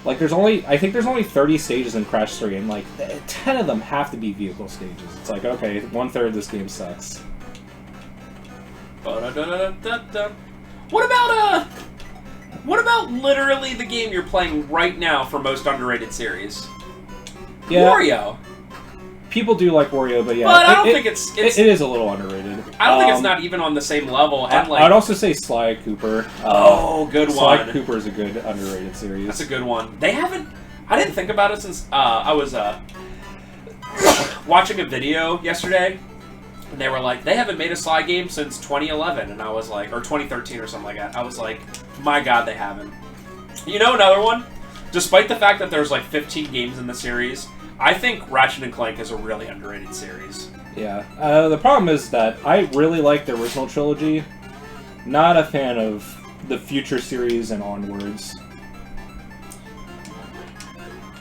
Like, I think there's only 30 stages in Crash 3, and, like, 10 of them have to be vehicle stages. It's like, okay, 1/3 of this game sucks. What about literally the game you're playing right now for most underrated series? Yeah. Wario. People do like Wario, but yeah. But I don't think it's it is a little underrated. I don't think it's not even on the same level. And like, I'd also say Sly Cooper. Good one. Sly Cooper is a good underrated series. That's a good one. They haven't... I didn't think about it since I was watching a video yesterday, and they were like, they haven't made a Sly game since 2011, and I was like, or 2013 or something like that. I was like, my god, they haven't. You know another one? Despite the fact that there's like 15 games in the series, I think Ratchet & Clank is a really underrated series. Yeah. The problem is that I really like the original trilogy. Not a fan of the future series and onwards.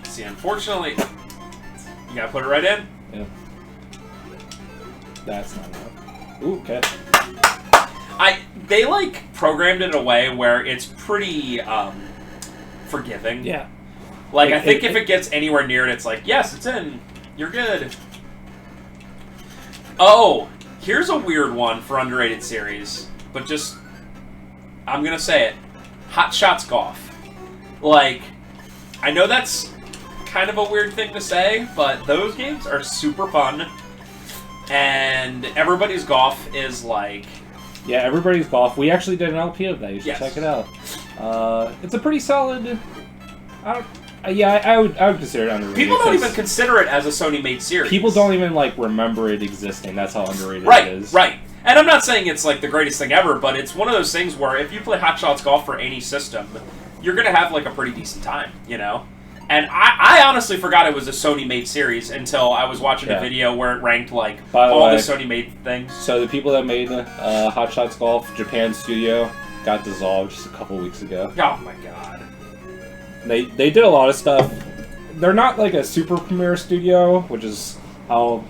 See, unfortunately, you gotta put it right in. Yeah. That's not enough. Ooh, okay. They like programmed it in a way where it's pretty forgiving. Yeah. Like, I think if it gets anywhere near it, it's like, yes, it's in. You're good. Oh, here's a weird one for underrated series. But just, I'm going to say it. Hot Shots Golf. Like, I know that's kind of a weird thing to say, but those games are super fun. And Everybody's Golf is like... Yeah, Everybody's Golf. We actually did an LP of that. You should Yes. check it out. It's a pretty solid... I would consider it underrated. People don't even consider it as a Sony-made series. People don't even, like, remember it existing. That's how underrated it is. Right. And I'm not saying it's, like, the greatest thing ever, but it's one of those things where if you play Hot Shots Golf for any system, you're going to have, like, a pretty decent time, you know? And I honestly forgot it was a Sony-made series until I was watching a video where it ranked, like, all the Sony-made things. So the people that made Hot Shots Golf, Japan studio, got dissolved just a couple weeks ago. Oh, my God. They did a lot of stuff. They're not like a super premier studio, which is how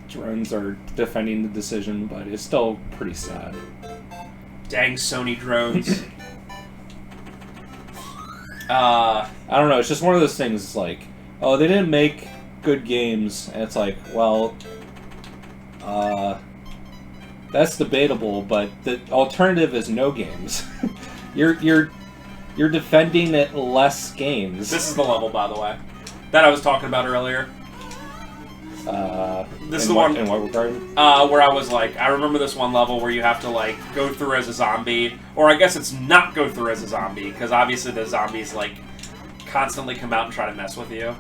drones are defending the decision, but it's still pretty sad. Dang Sony drones. I don't know, it's just one of those things like, oh, they didn't make good games, and it's like, well, that's debatable, but the alternative is no games. You're defending it less games. This is the level, by the way, that I was talking about earlier. This is the one... In what regard? Where I was like, I remember this one level where you have to, like, go through as a zombie. Or I guess it's not go through as a zombie, because obviously the zombies, like, constantly come out and try to mess with you.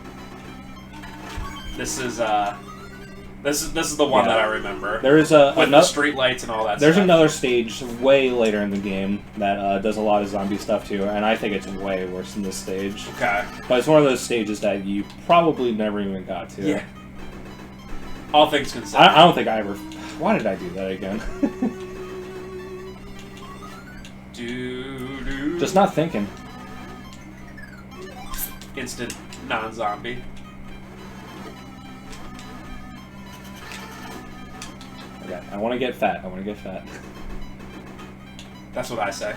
This is the one that I remember. There is with the street lights and all that There's stuff. another stage way later in the game that does a lot of zombie stuff too, and I think it's way worse than this stage. Okay. But it's one of those stages that you probably never even got to. Yeah. All things considered. I don't think I ever... Why did I do that again? Just not thinking. Instant non-zombie. Okay, I want to get fat. I want to get fat. That's what I say.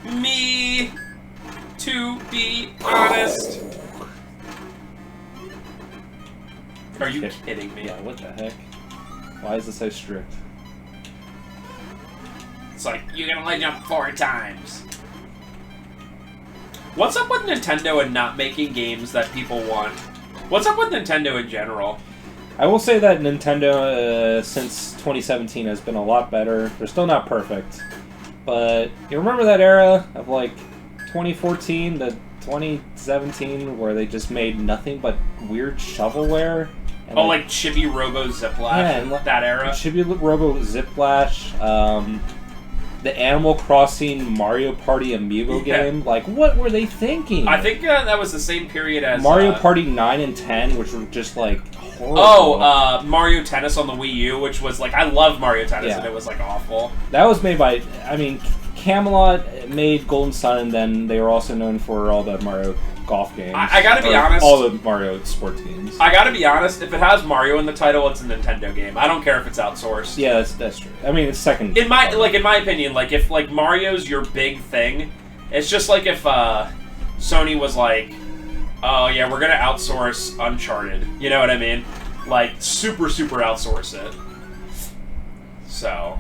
Me, to be honest. Are you kidding me? Yeah, what the heck? Why is this so strict? It's like, you're gonna let jump 4 times. What's up with Nintendo and not making games that people want? What's up with Nintendo in general? I will say that Nintendo, since 2017, has been a lot better. They're still not perfect. But you remember that era of, like, 2014 to 2017 where they just made nothing but weird shovelware? And like Chibi Robo Zip Lash, yeah, and that era? Chibi Robo Zip Lash, the Animal Crossing Mario Party Amiibo game. Like, what were they thinking? I think that was the same period as... Mario Party 9 and 10, which were just, like, horrible. Oh, Mario Tennis on the Wii U, which was, like, I love Mario Tennis, and it was, like, awful. That was made by, I mean, Camelot made Golden Sun, and then they were also known for all the Mario golf games. I gotta be honest. All the Mario sports games. I gotta be honest. If it has Mario in the title, it's a Nintendo game. I don't care if it's outsourced. Yeah, that's true. I mean, it's second. In my opinion, like if like Mario's your big thing, it's just like if Sony was like, oh yeah, we're gonna outsource Uncharted. You know what I mean? Like super outsource it. So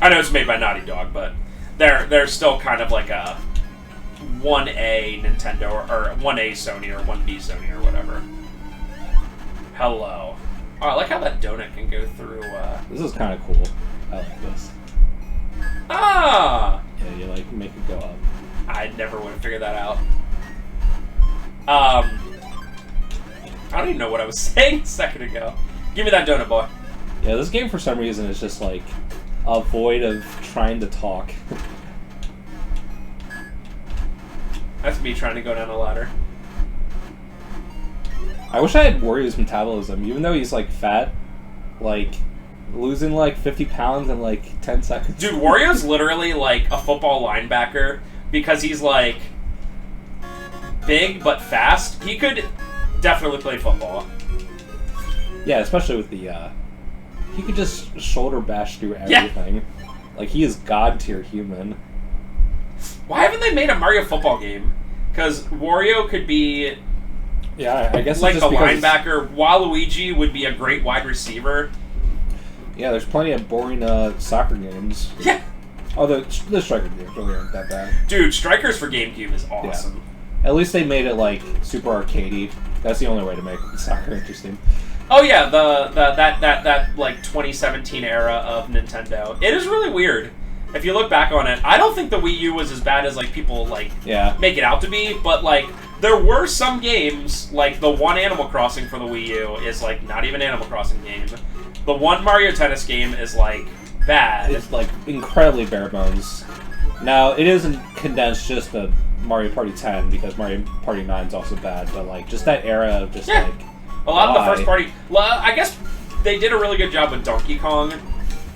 I know it's made by Naughty Dog, but they're still kind of like a 1A Nintendo or 1A Sony or 1B Sony or whatever. Hello. Oh, I like how that donut can go through. This is kind of cool. I like this. Ah. Yeah, you like make it go up. I never would have figured that out. I don't even know what I was saying a second ago. Give me that donut, boy. Yeah, this game for some reason is just like a void of trying to talk. That's me trying to go down a ladder. I wish I had Wario's metabolism, even though he's like fat, like losing like 50 pounds in like 10 seconds. Dude, Wario's literally like a football linebacker because he's like big but fast. He could definitely play football. Yeah, especially with the he could just shoulder bash through everything. Yeah. Like he is god tier human. Why haven't they made a Mario football game? Because Wario could be, yeah, I guess like it's just a linebacker. Waluigi would be a great wide receiver. Yeah, there's plenty of boring soccer games. Yeah. Oh, the striker games really aren't that bad. Dude, Strikers for GameCube is awesome. Yeah. At least they made it like super arcadey. That's the only way to make soccer interesting. Oh yeah, that like 2017 era of Nintendo. It is really weird. If you look back on it, I don't think the Wii U was as bad as like people like make it out to be, but like there were some games, like the one Animal Crossing for the Wii U is like not even Animal Crossing game. The one Mario Tennis game is like bad. It's like incredibly bare bones. Now it isn't condensed just to Mario Party 10 because Mario Party 9 is also bad, but like just that era of just like a lot of the first party. I guess they did a really good job with Donkey Kong.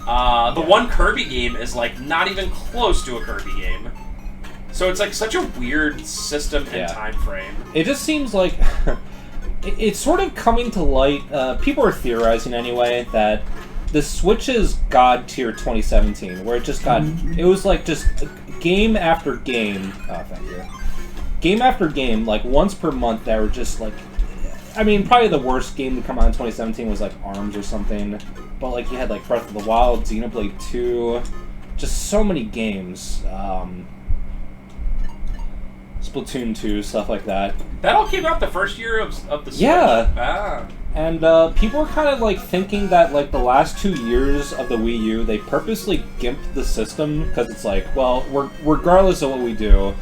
The one Kirby game is like not even close to a Kirby game. So it's like such a weird system and time frame. It just seems like it's sort of coming to light. People are theorizing anyway that the Switch's God tier 2017, where it just got it was like just game after game. Oh, thank you. Game after game, like once per month, that were just like. I mean, probably the worst game to come out in 2017 was like ARMS or something. But like you had like Breath of the Wild, Xenoblade 2, just so many games. Splatoon 2, stuff like that. That all came out the first year of the Switch? Yeah. Ah. And people are kind of like thinking that like the last 2 years of the Wii U, they purposely gimped the system because it's like, well, regardless of what we do,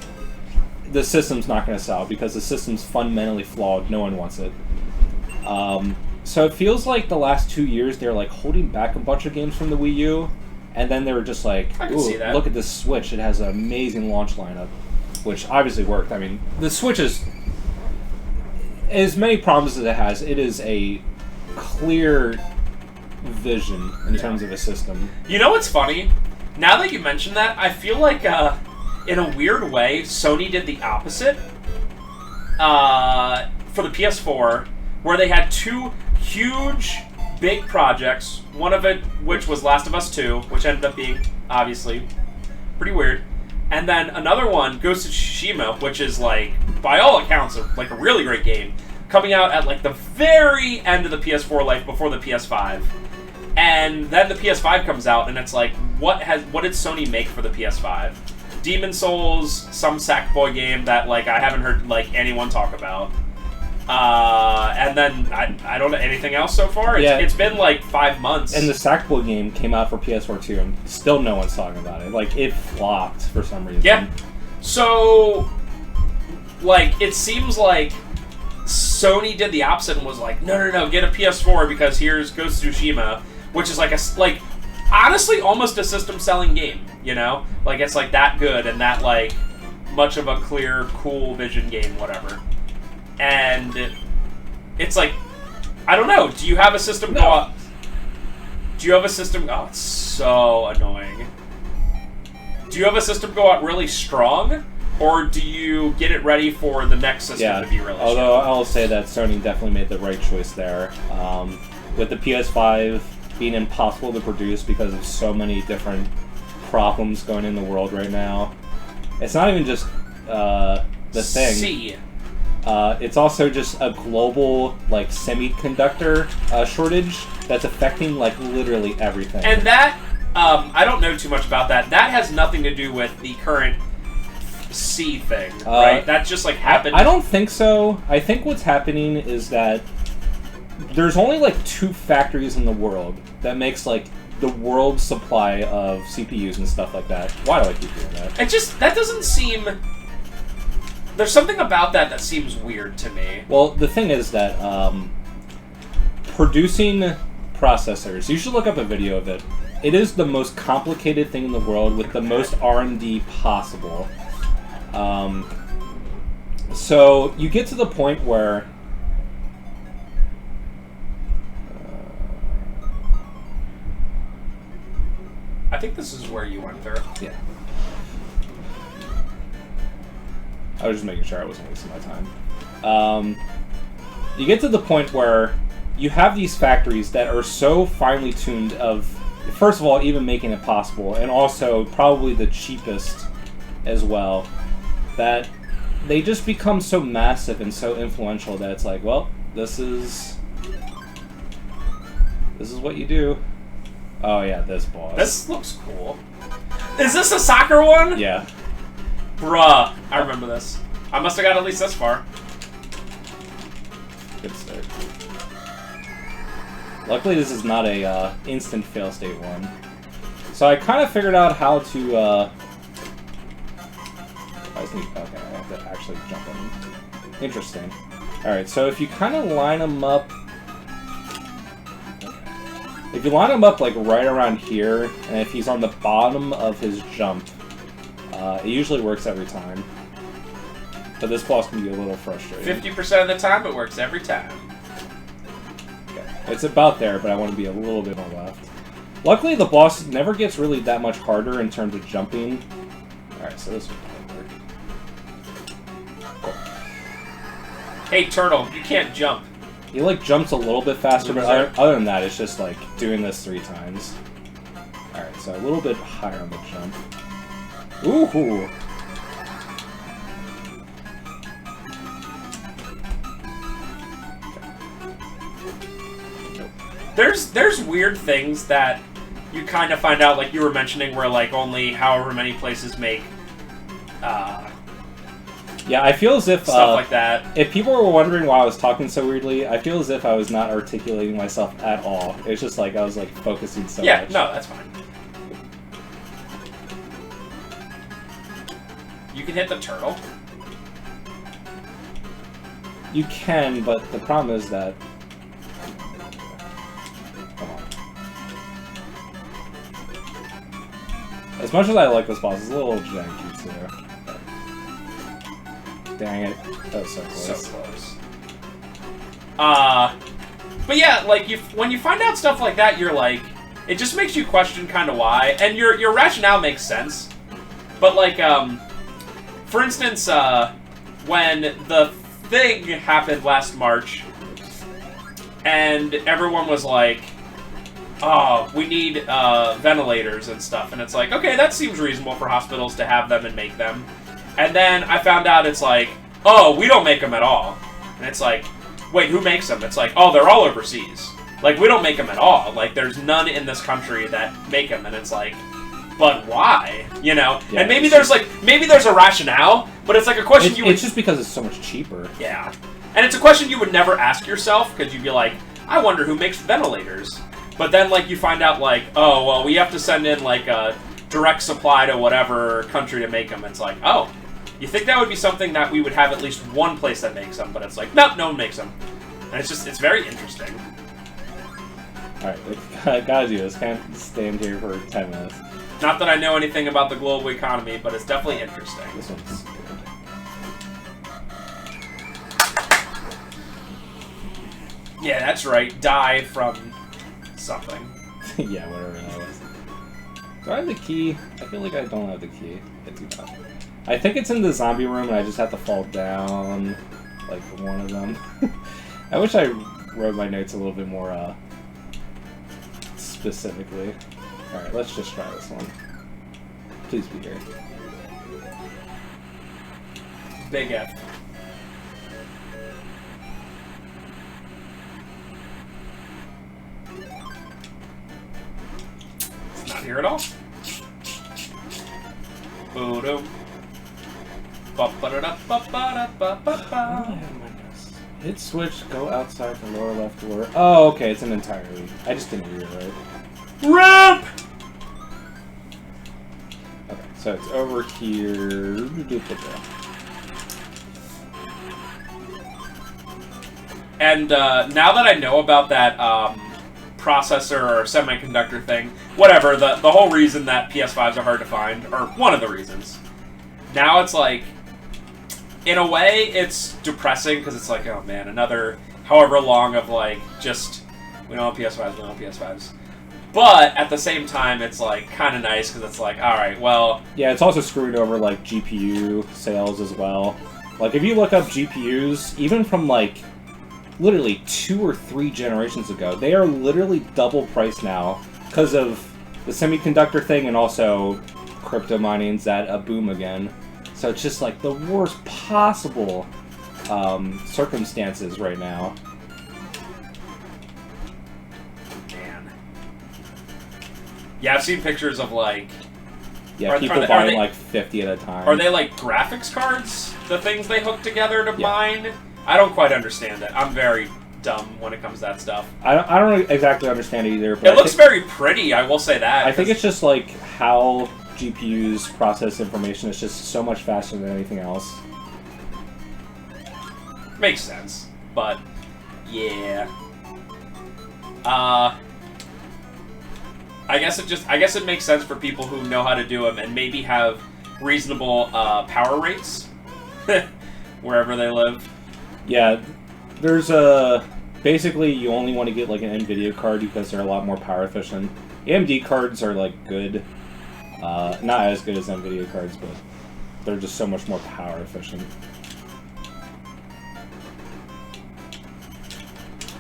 the system's not going to sell because the system's fundamentally flawed. No one wants it. So it feels like the last 2 years they're like holding back a bunch of games from the Wii U, and then they were just like, ooh, look at this Switch. It has an amazing launch lineup, which obviously worked. I mean, the Switch is, as many problems as it has, it is a clear vision in terms of a system. You know what's funny? Now that you mention that, I feel like, in a weird way, Sony did the opposite for the PS4, where they had two huge, big projects, one of it which was Last of Us 2, which ended up being, obviously, pretty weird, and then another one, Ghost of Tsushima, which is, like, by all accounts, like a really great game, coming out at, like, the very end of the PS4 life before the PS5. And then the PS5 comes out, and it's like, what did Sony make for the PS5? Demon Souls, some Sackboy game that like I haven't heard like anyone talk about, and then I don't know anything else so far. It's been like 5 months. And the Sackboy game came out for PS4 too, and still no one's talking about it. Like it flopped for some reason. Yeah. So, like it seems like Sony did the opposite and was like, no, get a PS4 because here's Ghost of Tsushima, which is like honestly almost a system selling game. You know, like it's like that good and that like much of a clear, cool vision game, whatever. And it's like, I don't know. Do you have a system go out? Do you have a system? Oh, it's so annoying. Do you have a system go out really strong, Or do you get it ready for the next system to be released? Although I'll say that Sony definitely made the right choice there. With the PS5 being impossible to produce because of so many different problems going in the world right now. It's not even just the thing. It's also just a global like semiconductor shortage that's affecting like literally everything. And that I don't know too much about that. That has nothing to do with the current C thing, right? That just like happened. I don't think so. I think what's happening is that there's only like 2 factories in the world that makes like the world's supply of CPUs and stuff like that. Why do I keep doing that? That doesn't seem. There's something about that seems weird to me. Well, the thing is that producing processors, you should look up a video of it. It is the most complicated thing in the world with the most R&D possible. So you get to the point where I think this is where you went through. Yeah. I was just making sure I wasn't wasting my time. You get to the point where you have these factories that are so finely tuned of, first of all, even making it possible, and also probably the cheapest as well, that they just become so massive and so influential that it's like, well, this is what you do. Oh yeah, this boss. This looks cool. Is this a soccer one? Yeah. Bruh, I remember this. I must have got at least this far. Good start. Luckily, this is not a instant fail state one. So I kind of figured out how to. Okay, I have to actually jump in. Interesting. All right, so if you kind of line them up. If you line him up like right around here, and if he's on the bottom of his jump, it usually works every time. But this boss can be a little frustrating. 50% of the time, it works every time. Okay. It's about there, but I want to be a little bit more left. Luckily, the boss never gets really that much harder in terms of jumping. Alright, so this one might work. Cool. Hey, Turtle, you can't jump. He like jumps a little bit faster, but other than that, it's just like doing this 3 times. Alright, so a little bit higher on the jump. Ooh! There's weird things that you kind of find out, like you were mentioning, where like only however many places make yeah, I feel as if stuff like that. If people were wondering why I was talking so weirdly, I feel as if I was not articulating myself at all. It's just like I was like focusing so much. Yeah, no, that's fine. You can hit the turtle. You can, but the problem is that. Come on. As much as I like this boss, it's a little janky too. Dang it. That was so close. So close. But yeah, like, when you find out stuff like that, you're like, it just makes you question kind of why, and your rationale makes sense. But, like, for instance, when the thing happened last March, and everyone was like, oh, we need ventilators and stuff, and it's like, okay, that seems reasonable for hospitals to have them and make them. And then I found out it's like, oh, we don't make them at all. And it's like, wait, who makes them? It's like, oh, they're all overseas. Like, we don't make them at all. Like, there's none in this country that make them. And it's like, but why? You know? Yeah, and maybe there's a rationale, but it's like a question It's just because it's so much cheaper. Yeah. And it's a question you would never ask yourself, because you'd be like, I wonder who makes ventilators. But then, like, you find out, like, oh, well, we have to send in, like, a direct supply to whatever country to make them. It's like, oh. You think that would be something that we would have at least one place that makes them, but it's like, nope, no one makes them. And it's very interesting. Alright, I gotta do this. Can't stand here for 10 minutes. Not that I know anything about the global economy, but it's definitely interesting. This one's good. Yeah, that's right. Die from something. Yeah, whatever that was. Do I have the key? I feel like I don't have the key. I do not. I think it's in the zombie room, and I just have to fall down, like, one of them. I wish I wrote my notes a little bit more, specifically. Alright, let's just try this one. Please be here. Big F. It's not here at all. Boom. Ba-ba-da-da-ba-ba-da-ba-ba-ba. Hit switch, go outside the lower left door. Oh, okay, it's an entirely. I just didn't read it right. RIP! Okay, so it's over here. And now that I know about that processor or semiconductor thing, whatever, the whole reason that PS5s are hard to find, or one of the reasons, now it's like, in a way, it's depressing, because it's like, oh man, another however long of like, just, we don't have PS5s, we don't have PS5s. But, at the same time, it's like, kind of nice, because it's like, alright, well... Yeah, it's also screwed over like GPU sales as well. Like, if you look up GPUs, even from like, literally 2 or 3 generations ago, they are literally double price now because of the semiconductor thing and also crypto mining's at a boom again. So it's just like the worst possible circumstances right now. Man. Yeah, I've seen pictures of like... Yeah, people buying like 50 at a time. Are they like graphics cards? The things they hook together to mine? I don't quite understand it. I'm very dumb when it comes to that stuff. I don't exactly understand it either. But it looks very pretty, I will say that. I think it's just like how GPUs process information is just so much faster than anything else. Makes sense, but yeah. I guess it makes sense for people who know how to do them and maybe have reasonable power rates wherever they live. Yeah, there's basically you only want to get like an NVIDIA card because they're a lot more power efficient. AMD cards are like good, not as good as NVIDIA cards, but they're just so much more power efficient.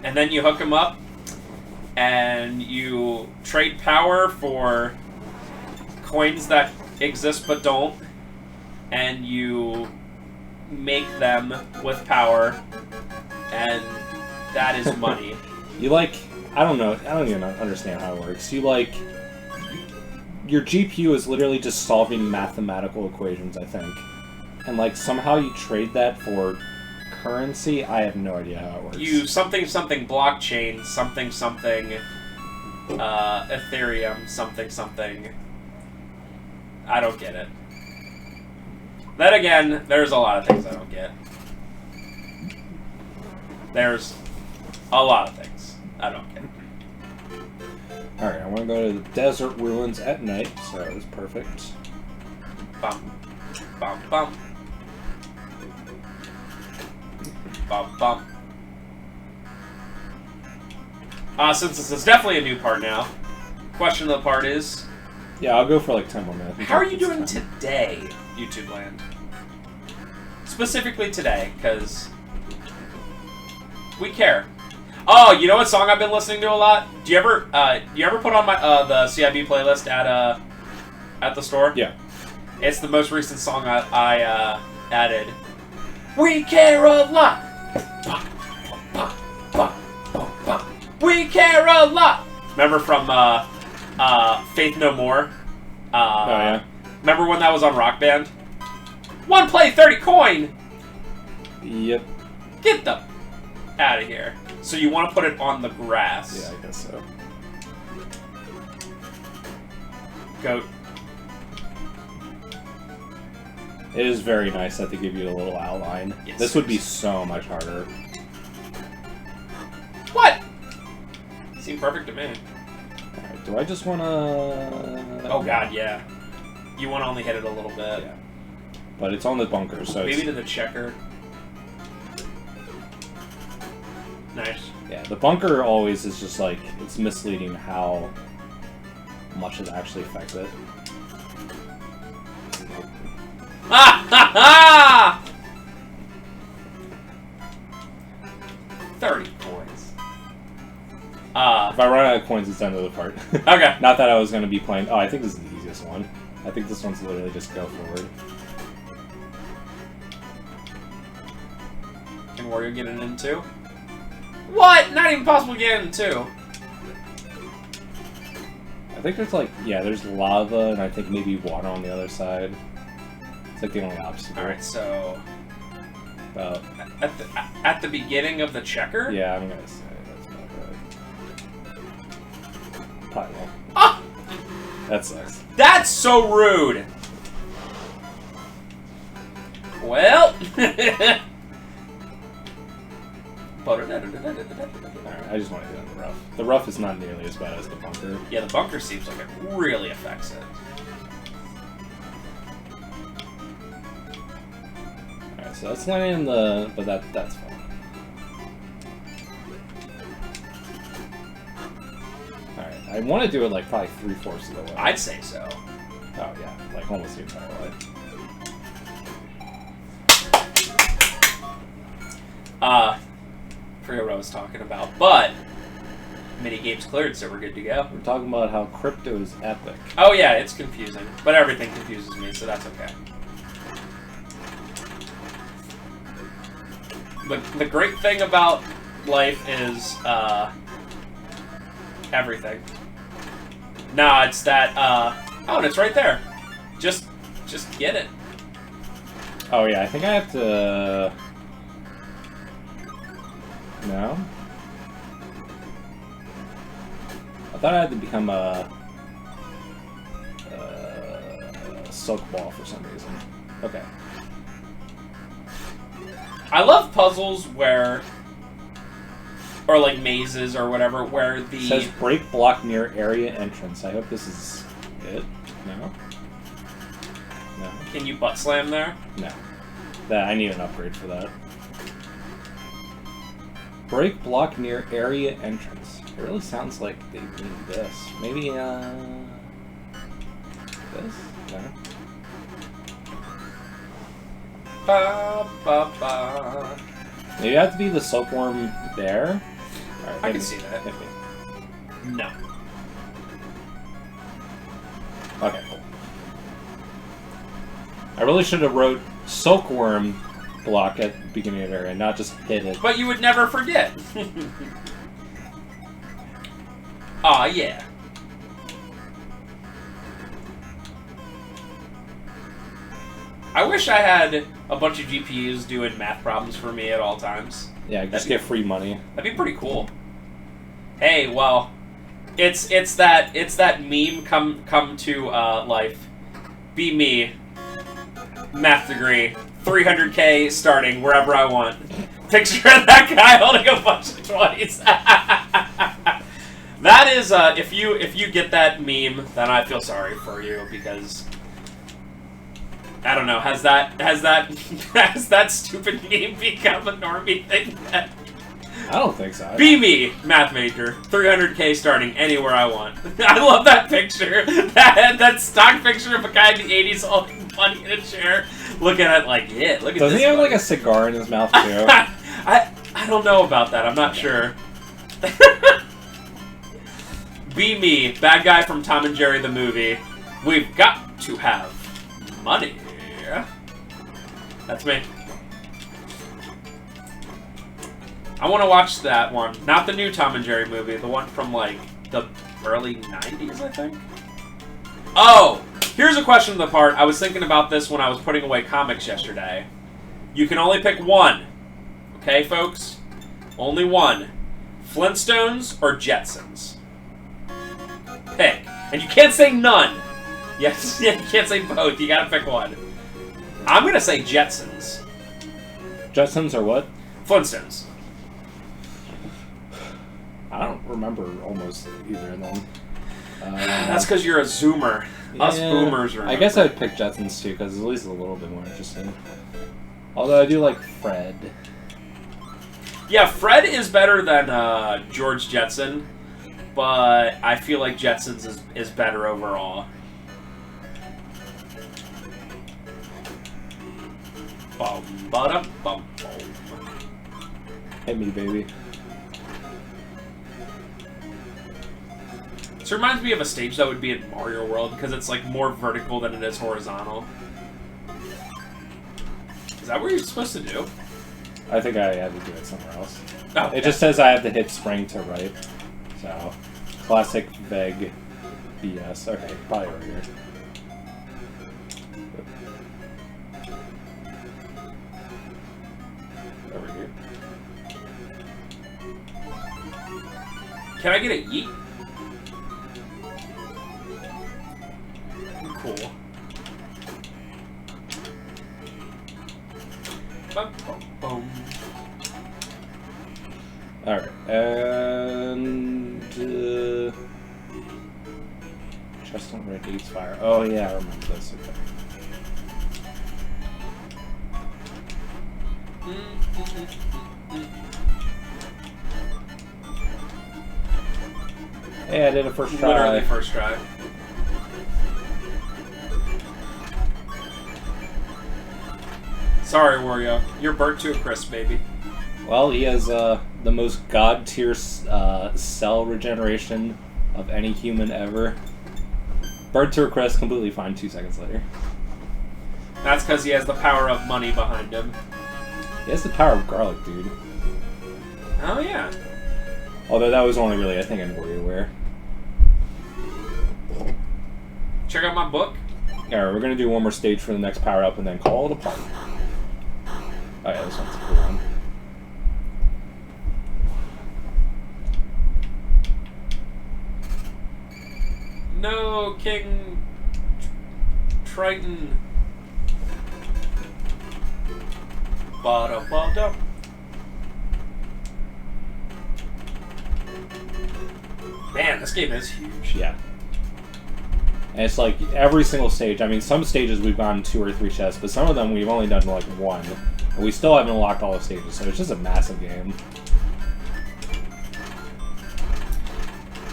And then you hook them up, and you trade power for coins that exist but don't, and you make them with power, and that is money. You like, I don't even understand how it works. You like, your GPU is literally just solving mathematical equations, I think. And like, somehow you trade that for currency? I have no idea how it works. You something blockchain, something Ethereum, something. I don't get it. Then again, there's a lot of things I don't get. There's a lot of things I don't get. Alright, I want to go to the desert ruins at night, so that was perfect. Bum. Bum, bum. Bum, bum. Since this is definitely a new part now, question of the part is... Yeah, I'll go for like 10 more minutes. How are you doing today, YouTube land? Specifically today, because we care. Oh, you know what song I've been listening to a lot? Do you ever put on my the CIB playlist at the store? Yeah. It's the most recent song I added. We care a lot. We care a lot. Remember from Faith No More? Oh yeah. Remember when that was on Rock Band? 1 play, 30 coin! Yep. Get the out of here. So you want to put it on the grass. Yeah, I guess so. Goat. It is very nice that they give you a little outline. Yes, this would be so much harder. What? Seemed perfect to me. Alright, do I just want to... Oh god, yeah. You want to only hit it a little bit. Yeah. But it's on the bunker, so maybe to the checker. Nice. Yeah, the bunker always is just like, it's misleading how much it actually affects it. Ha ha ha! 30 coins. If I run out of coins, it's the end of the part. Okay. Not that I was going to be playing... Oh, I think this is the easiest one. I think this one's literally just go forward. Can Wario get it in too? What? Not even possible to get it in two. I think there's like... Yeah, there's lava, and I think maybe water on the other side. It's like the only obstacle. Alright, so... About... At the beginning of the checker? Yeah, I'm going to say that's about right. Probably won't. Ah! That sucks. That's so rude! Well... Alright, I just want to do it in the rough. The rough is not nearly as bad as the bunker. Yeah, the bunker seems like it really affects it. Alright, so that's landing in the... But that's fine. Alright, I want to do it like probably 3/4 of the way. I'd say so. Oh yeah, like almost the entire way. Forget what I was talking about, but mini games cleared, so we're good to go. We're talking about how crypto is epic. Oh yeah, it's confusing, but everything confuses me, so that's okay. The great thing about life is everything. No, it's that oh, and it's right there. Just get it. Oh yeah, I think I have to... No? I thought I had to become a silk ball for some reason. Okay. I love puzzles where, or like mazes or whatever, where the... It says break block near area entrance. I hope this is it. No? No. Can you butt slam there? No. I need an upgrade for that. Break block near area entrance. It really sounds like they mean this. Maybe, this? No. Ba, ba, ba. Maybe I have to be the silkworm there? Alright, I can see that. hit me. No. Okay, cool. I really should have wrote silkworm block at the beginning of the area, not just hit it. But you would never forget. Aw, yeah. I wish I had a bunch of GPUs doing math problems for me at all times. Yeah, just get free money. That'd be pretty cool. Hey, well, it's that meme come to life. Be me. Math degree. 300K starting wherever I want. Picture of that guy holding a bunch of 20s. That is, if you get that meme, then I feel sorry for you because I don't know. Has that stupid meme become a normie thing yet? I don't think so. Be me, math major. 300K starting anywhere I want. I love that picture. That stock picture of a guy in the 80s holding money in a chair, looking at like, yeah, look at this. Doesn't he have like a cigar in his mouth too? I don't know about that. I'm not sure. Be me, bad guy from Tom and Jerry the movie. We've got to have money. That's me. I want to watch that one. Not the new Tom and Jerry movie, the one from, like, the early 90s, I think? Oh! Here's a question of the part. I was thinking about this when I was putting away comics yesterday. You can only pick one. Okay, folks? Only one. Flintstones or Jetsons? Pick. And you can't say none. Yes, you can't say both. You gotta pick one. I'm gonna say Jetsons. Jetsons or what? Flintstones. I don't remember almost either of them. That's because you're a zoomer. Us boomers remember. I guess I'd pick Jetsons too, because at least it's a little bit more interesting. Although I do like Fred. Yeah, Fred is better than George Jetson, but I feel like Jetsons is better overall. Bum, ba-dum, bum, bum. Hit me, baby. This reminds me of a stage that would be in Mario World because it's like more vertical than it is horizontal. Is that what you're supposed to do? I think I had to do it somewhere else. Oh, It just says I have to hit spring to right. So, classic vague BS. Okay, probably over here. Over here. Can I get a yeet? Cool. Bum, bum, bum. Alright, and... chest on red eats fire. Oh yeah, I remember this. Okay. Hey, I did it first try. Literally first try. Sorry, Wario. You're burnt to a crisp, baby. Well, he has the most god-tier cell regeneration of any human ever. Bird to a crisp, completely fine 2 seconds later. That's because he has the power of money behind him. He has the power of garlic, dude. Oh, yeah. Although that was only really, I think, in WarioWare. Check out my book. Alright, we're gonna do one more stage for the next power-up and then call it a party. Oh yeah, this one's a cool one. No, King Triton. Ba-da-ba-da. Man, this game is huge. Yeah. And it's like every single stage. I mean, some stages we've gone 2 or 3 chests, but some of them we've only done like 1. And we still haven't unlocked all the stages, so it's just a massive game.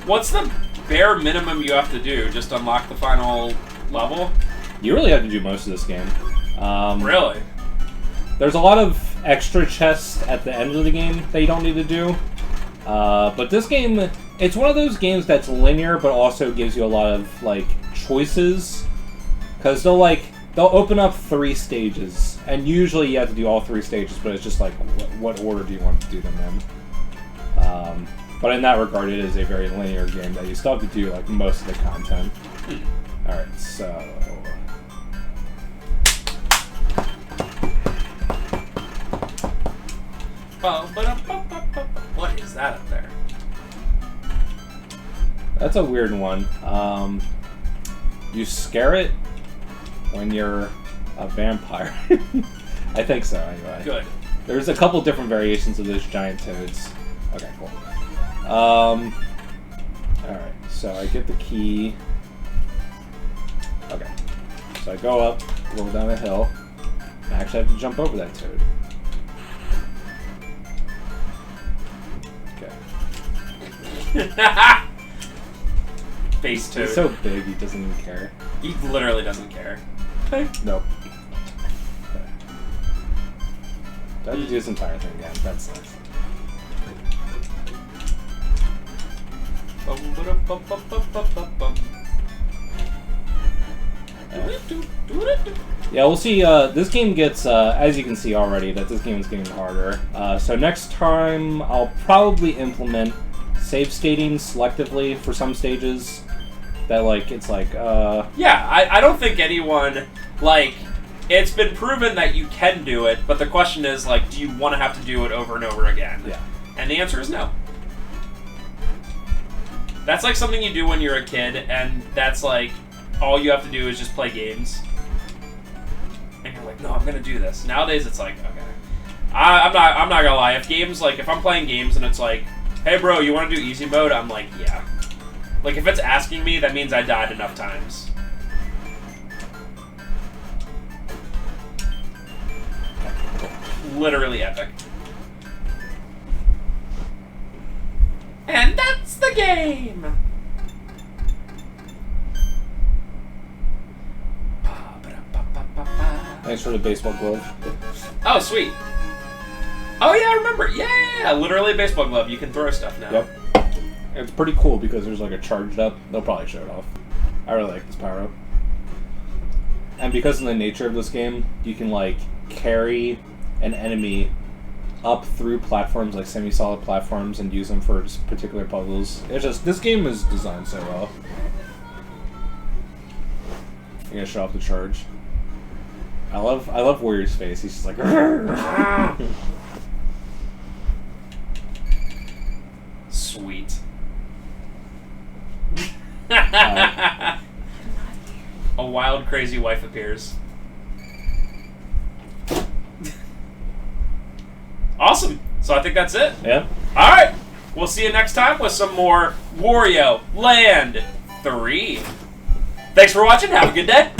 What's the bare minimum you have to do just to unlock the final level? You really have to do most of this game. Really? There's a lot of extra chests at the end of the game that you don't need to do. But this game, it's one of those games that's linear, but also gives you a lot of, like, choices. Because they'll open up 3 stages. And usually you have to do all 3 stages, but it's just like, what order do you want to do them in? But in that regard, it is a very linear game that you still have to do, like, most of the content. Alright, so... What is that up there? That's a weird one. You scare it when you're a vampire. I think so, anyway. Good. There's a couple different variations of those giant toads. Okay, cool. Alright, so I get the key. Okay. So I go up, roll down a hill. I actually have to jump over that toad. Okay. Face toad. He's so big, he doesn't even care. He literally doesn't care. Nope. Okay. Do I have to do this entire thing again? That's nice. Yeah, we'll see. This game gets, as you can see already, that this game is getting harder. So next time, I'll probably implement save stating selectively for some stages. That, like, it's like, Yeah, I don't think anyone, like, it's been proven that you can do it, but the question is, like, do you want to have to do it over and over again? Yeah. And the answer is no. That's like something you do when you're a kid, and that's like, all you have to do is just play games. And you're like, no, I'm gonna do this. Nowadays, it's like, okay. I'm not gonna lie, if I'm playing games and it's like, hey bro, you wanna do easy mode? I'm like, yeah. Like, if it's asking me, that means I died enough times. Literally epic. And that's the game! Ba-ba-da-ba-ba-ba-ba. Thanks for the baseball glove. Oh, sweet. Oh, yeah, I remember. Yeah, literally a baseball glove. You can throw stuff now. Yep. It's pretty cool because there's like a charged up. They'll probably show it off. I really like this power up. And because of the nature of this game, you can like carry an enemy up through platforms, like semi-solid platforms, and use them for particular puzzles. It's just, this game is designed so well. You're gonna show off the charge. I love Warrior's face. He's just like Sweet. A wild, crazy wife appears. Awesome. So I think that's it. Yeah. All right. We'll see you next time with some more Wario Land 3. Thanks for watching. Have a good day.